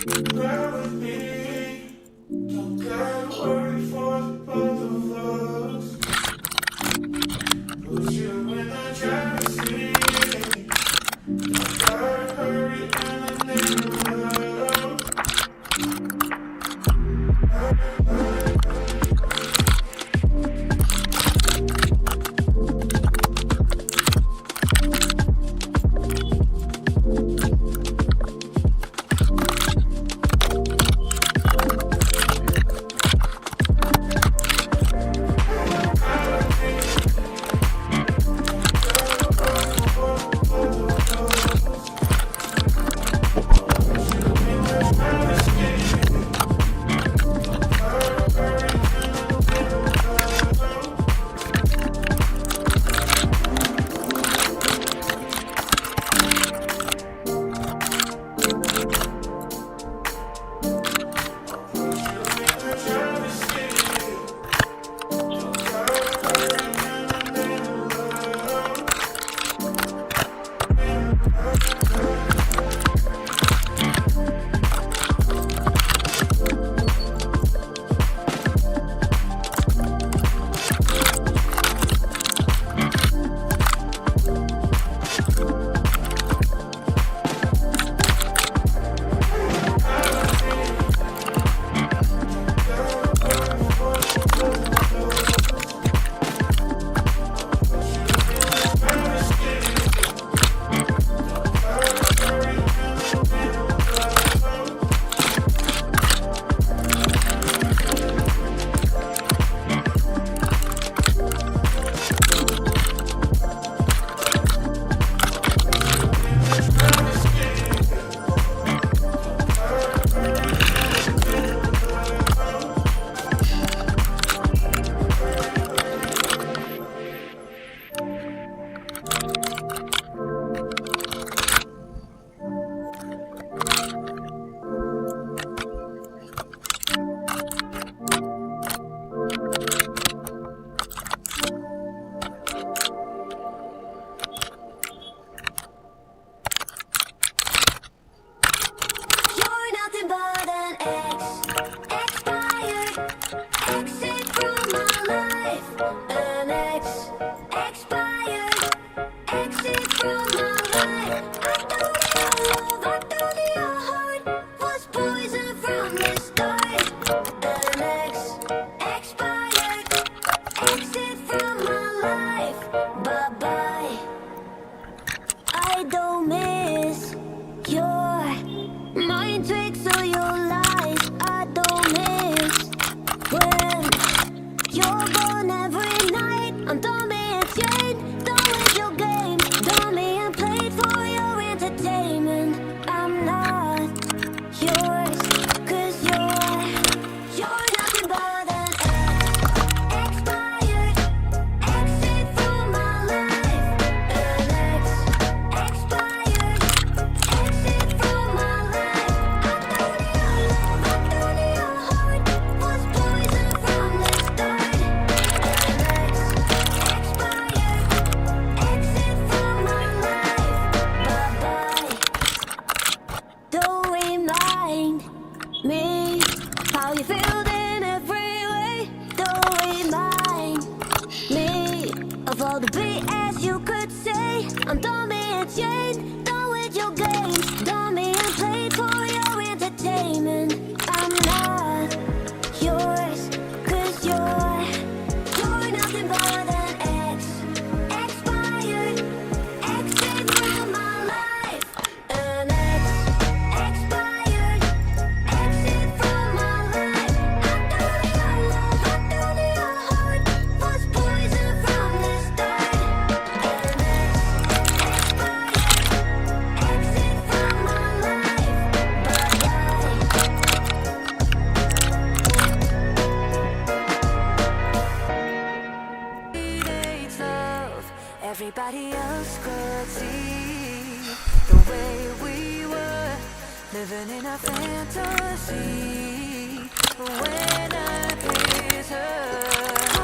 Ride with me. Don't gotta worry for the both of us. Put you in the driver's seat. Don't gotta hurry in the name of love. All the BS you could say. I'm done being chained, done with your games, done being played for your entertainment. I'm not yours, 'cause you're nothing but an expired, exit from my life. An expired, exit from my life. I thought your heart was poison from the start. An expired, exit from my life. Teenage love, everybody else could see the way we were living in a fantasy. But when I kiss her,